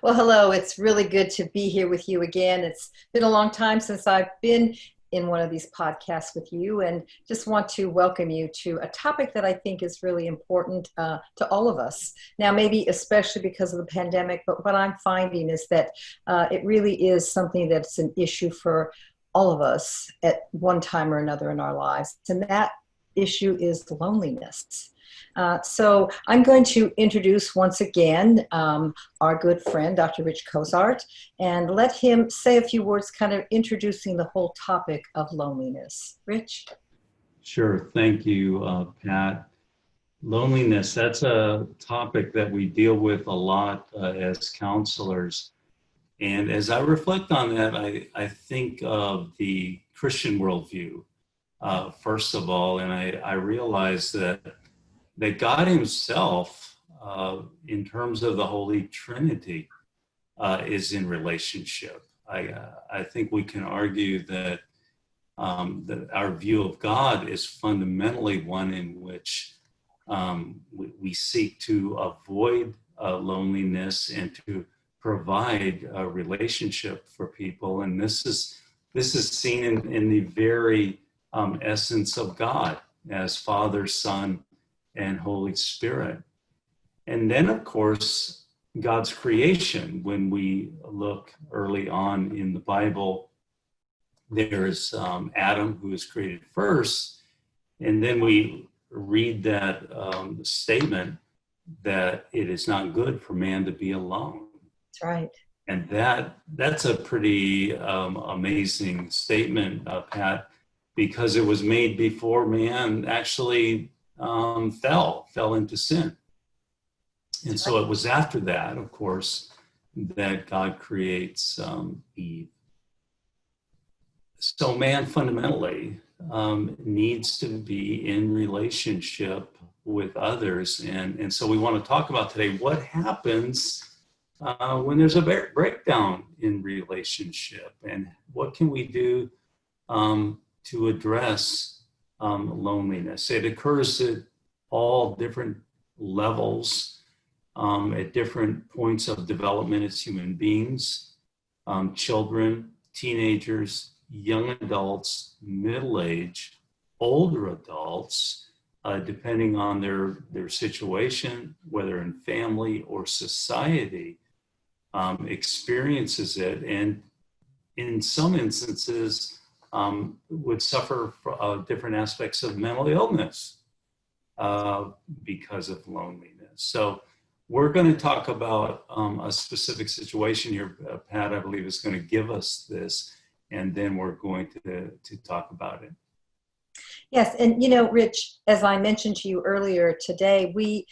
Well, hello. It's really good to be here with you again. It's been a long time since I've been in one of these podcasts with you, and just want to welcome you to a topic that I think is really important to all of us. Now, maybe especially because of the pandemic, but what I'm finding is that it really is something that's an issue for all of us at one time or another in our lives, and that issue is loneliness. So I'm going to introduce once again our good friend, Dr. Rich Cozart, and let him say a few words kind of introducing the whole topic of loneliness. Rich? Sure. Thank you, Pat. Loneliness, that's a topic that we deal with a lot as counselors. And as I reflect on that, I think of the Christian worldview, first of all, and I realize that God Himself, in terms of the Holy Trinity, is in relationship. I think we can argue that our view of God is fundamentally one in which we seek to avoid loneliness and to provide a relationship for people. And this is seen in the very essence of God as Father, Son, and Holy Spirit. And then, of course, God's creation. When we look early on in the Bible, there's Adam, who is created first, and then we read that statement that it is not good for man to be alone. That's right. And that's a pretty amazing statement, Pat, because it was made before man actually fell into sin. And so it was after that, of course, that God creates Eve. So man fundamentally needs to be in relationship with others. And so we want to talk about today what happens when there's a breakdown in relationship, and what can we do to address loneliness. It occurs at all different levels, at different points of development as human beings, children, teenagers, young adults, middle age, older adults, depending on their situation, whether in family or society, experiences it, and in some instances would suffer different aspects of mental illness because of loneliness. So we're going to talk about a specific situation here. Pat, I believe, is going to give us this, and then we're going to talk about it. Yes, and Rich, as I mentioned to you earlier today, we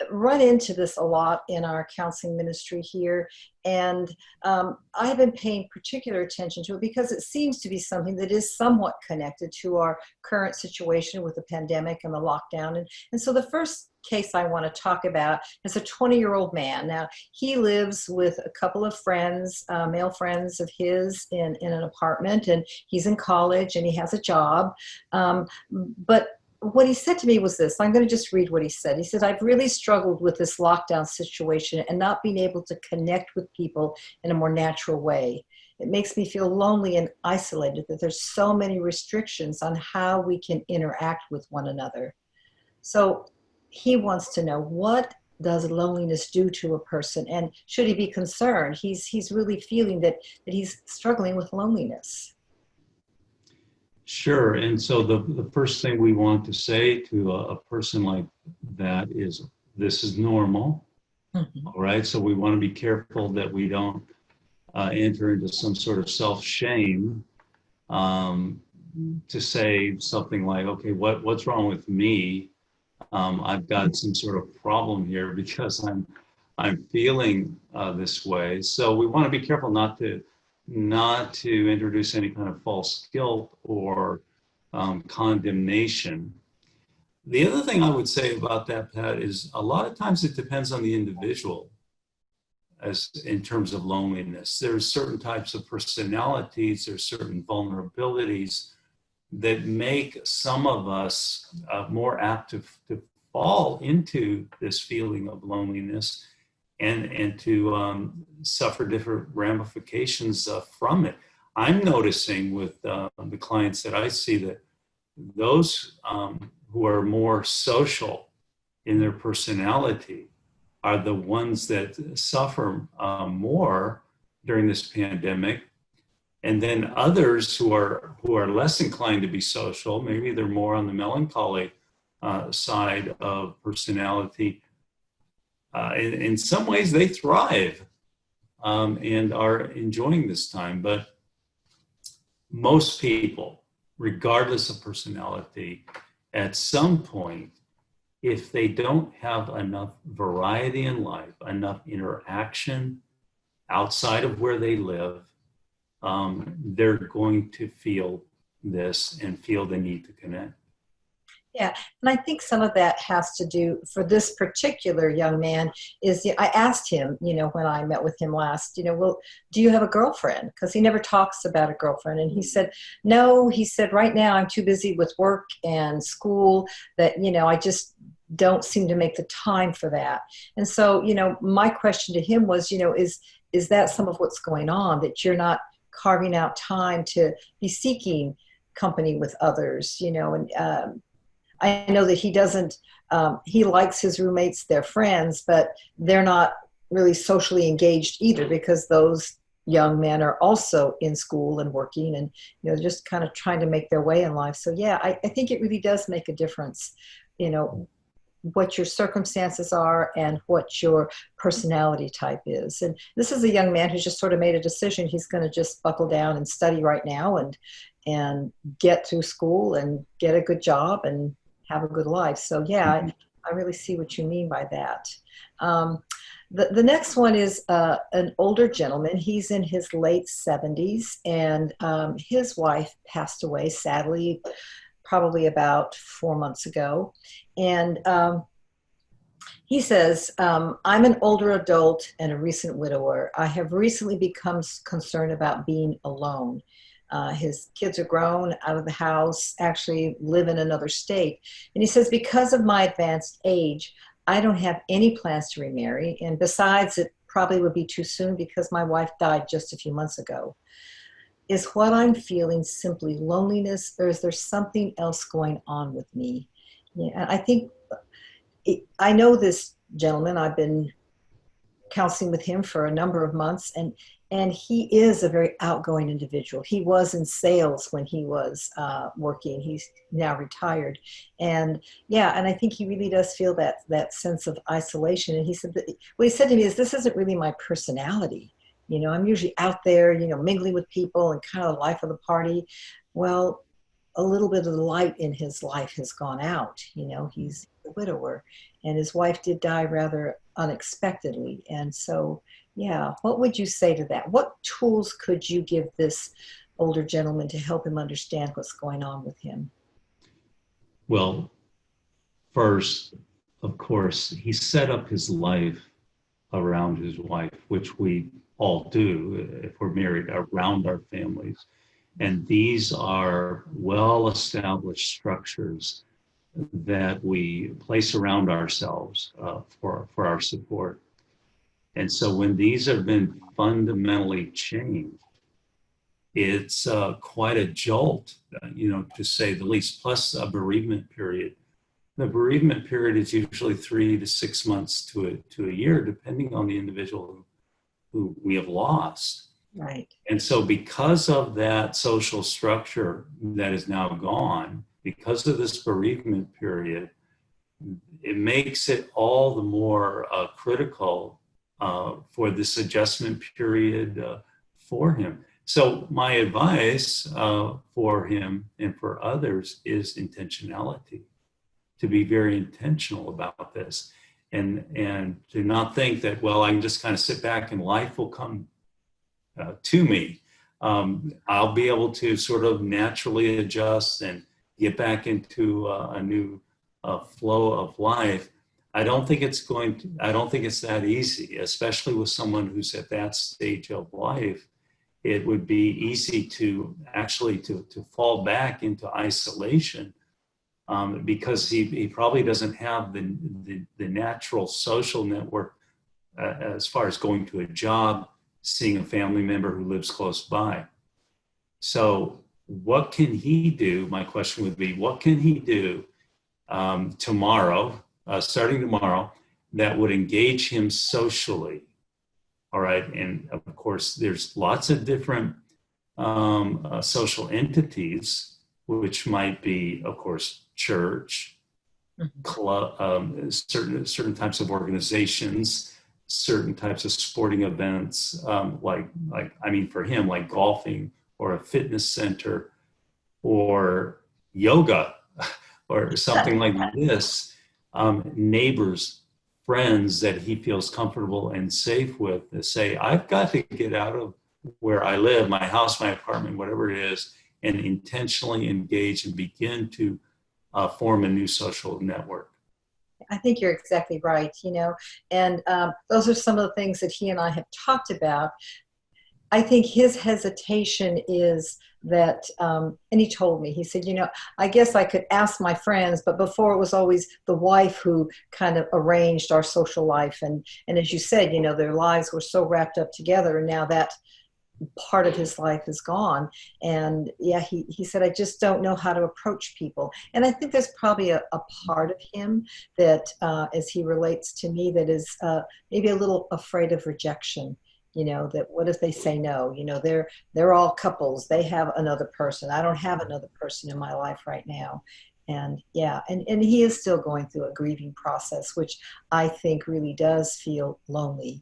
run into this a lot in our counseling ministry here, and I've been paying particular attention to it because it seems to be something that is somewhat connected to our current situation with the pandemic and the lockdown. And so the first case I want to talk about is a 20-year-old man. Now, he lives with a couple of friends, male friends of his, in an apartment, and he's in college and he has a job. But what he said to me was this. I'm going to just read what he said. He said, "I've really struggled with this lockdown situation and not being able to connect with people in a more natural way. It makes me feel lonely and isolated that there's so many restrictions on how we can interact with one another." So he wants to know, what does loneliness do to a person, and should he be concerned? He's really feeling that he's struggling with loneliness. Sure. And so the first thing we want to say to a person like that is, this is normal. Mm-hmm. All right. So we want to be careful that we don't enter into some sort of self-shame to say something like, okay, what's wrong with me? I've got some sort of problem here because I'm feeling this way. So we want to be careful not to introduce any kind of false guilt or condemnation. The other thing I would say about that, Pat, is a lot of times it depends on the individual as in terms of loneliness. There's certain types of personalities, there's certain vulnerabilities that make some of us more apt to fall into this feeling of loneliness. and to suffer different ramifications from it. I'm noticing with the clients that I see that those who are more social in their personality are the ones that suffer more during this pandemic. And then others who are less inclined to be social, maybe they're more on the melancholy side of personality. In some ways, they thrive and are enjoying this time. But most people, regardless of personality, at some point, if they don't have enough variety in life, enough interaction outside of where they live, they're going to feel this and feel the need to connect. Yeah, and I think some of that has to do, for this particular young man, is I asked him, when I met with him last, well, do you have a girlfriend? Because he never talks about a girlfriend. And he said, no, he said, right now I'm too busy with work and school that, I just don't seem to make the time for that. And so, my question to him was, is that some of what's going on, that you're not carving out time to be seeking company with others, and I know that he doesn't, he likes his roommates, they're friends, but they're not really socially engaged either, because those young men are also in school and working and, just kind of trying to make their way in life. So yeah, I think it really does make a difference, what your circumstances are and what your personality type is. And this is a young man who's just sort of made a decision. He's going to just buckle down and study right now and get through school and get a good job and have a good life. So yeah, I really see what you mean by that. The next one is an older gentleman. He's in his late 70s, and his wife passed away, sadly, probably about 4 months ago. And he says, I'm an older adult and a recent widower. I have recently become concerned about being alone. His kids are grown, out of the house, actually live in another state. And he says, because of my advanced age, I don't have any plans to remarry. And besides, it probably would be too soon because my wife died just a few months ago. Is what I'm feeling simply loneliness, or is there something else going on with me? Yeah, I think I know this gentleman. I've been counseling with him for a number of months, and he is a very outgoing individual. He was in sales when he was working. He's now retired. And yeah, and I think he really does feel that sense of isolation. And he said, what he said to me is, this isn't really my personality. I'm usually out there, mingling with people and kind of the life of the party. Well, a little bit of the light in his life has gone out. He's a widower, and his wife did die rather unexpectedly. And so, yeah, what would you say to that? What tools could you give this older gentleman to help him understand what's going on with him? Well, first, of course, he set up his life around his wife, which we all do if we're married, around our families. And these are well-established structures that we place around ourselves for our support. And so when these have been fundamentally changed, it's quite a jolt, to say the least, plus a bereavement period. The bereavement period is usually 3 to 6 months to a year, depending on the individual who we have lost. Right. And so because of that social structure that is now gone, because of this bereavement period, it makes it all the more critical for this adjustment period for him. So my advice for him and for others is intentionality, to be very intentional about this, and to not think that, well, I can just kind of sit back and life will come to me. I'll be able to sort of naturally adjust and get back into a new flow of life. I don't think it's that easy, especially with someone who's at that stage of life. It would be easy to actually to fall back into isolation because he probably doesn't have the natural social network as far as going to a job, seeing a family member who lives close by. So what can he do? My question would be, what can he do tomorrow, starting tomorrow, that would engage him socially? All right. And of course, there's lots of different social entities, which might be, of course, church, club, certain types of organizations, certain types of sporting events, for him, like golfing or a fitness center or yoga or something like this, neighbors, friends that he feels comfortable and safe with, to say, I've got to get out of where I live, my house, my apartment, whatever it is, and intentionally engage and begin to form a new social network. I think you're exactly right, and those are some of the things that he and I have talked about. I think his hesitation is that, and he told me, he said, I guess I could ask my friends, but before it was always the wife who kind of arranged our social life. And as you said, their lives were so wrapped up together, and now that part of his life is gone. And yeah, he said, I just don't know how to approach people. And I think there's probably a part of him that, as he relates to me, that is maybe a little afraid of rejection. That what if they say no? They're all couples. They have another person. I don't have another person in my life right now. And yeah, and he is still going through a grieving process, which I think really does feel lonely,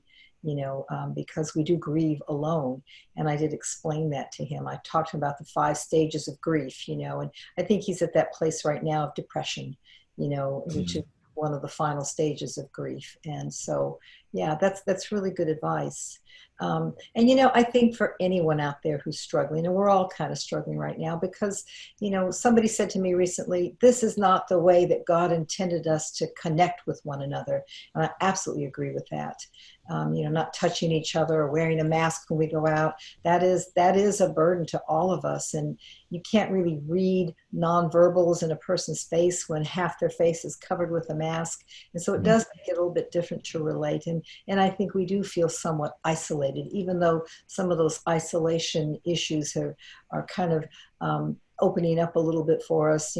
because we do grieve alone. And I did explain that to him. I talked to him about the 5 stages of grief, and I think he's at that place right now of depression, which is one of the final stages of grief. And so, yeah, that's really good advice. And, I think for anyone out there who's struggling, and we're all kind of struggling right now because, somebody said to me recently, this is not the way that God intended us to connect with one another. And I absolutely agree with that. Not touching each other or wearing a mask when we go out. That is a burden to all of us. And you can't really read nonverbals in a person's face when half their face is covered with a mask. And so it does make it a little bit different to relate. And I think we do feel somewhat isolated, even though some of those isolation issues are kind of opening up a little bit for us.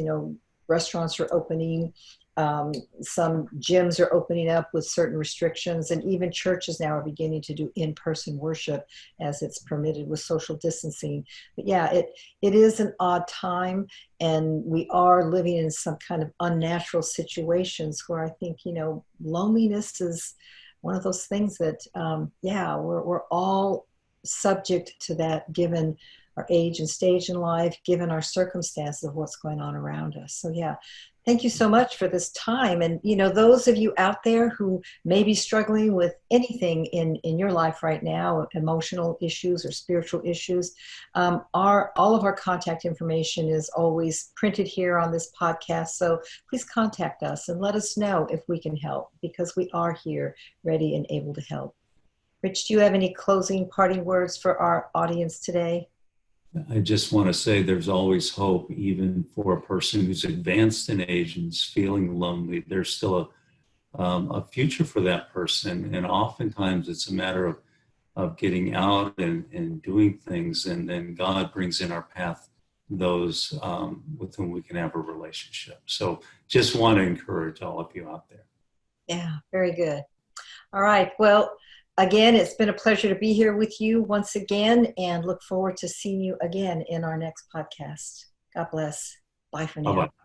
Restaurants are opening. Some gyms are opening up with certain restrictions, and even churches now are beginning to do in-person worship as it's permitted with social distancing. But yeah, it is an odd time, and we are living in some kind of unnatural situations where I think, loneliness is one of those things that, we're all subject to that, given our age and stage in life, given our circumstances of what's going on around us. So yeah, thank you so much for this time. And, those of you out there who may be struggling with anything in your life right now, emotional issues or spiritual issues, all of our contact information is always printed here on this podcast. So please contact us and let us know if we can help, because we are here ready and able to help. Rich, do you have any closing parting words for our audience today? I just want to say there's always hope, even for a person who's advanced in age and is feeling lonely. There's still a future for that person. And oftentimes it's a matter of getting out and doing things. And then God brings in our path those with whom we can have a relationship. So just want to encourage all of you out there. Yeah, very good. All right. Well, again, it's been a pleasure to be here with you once again, and look forward to seeing you again in our next podcast. God bless. Bye for now. Bye-bye.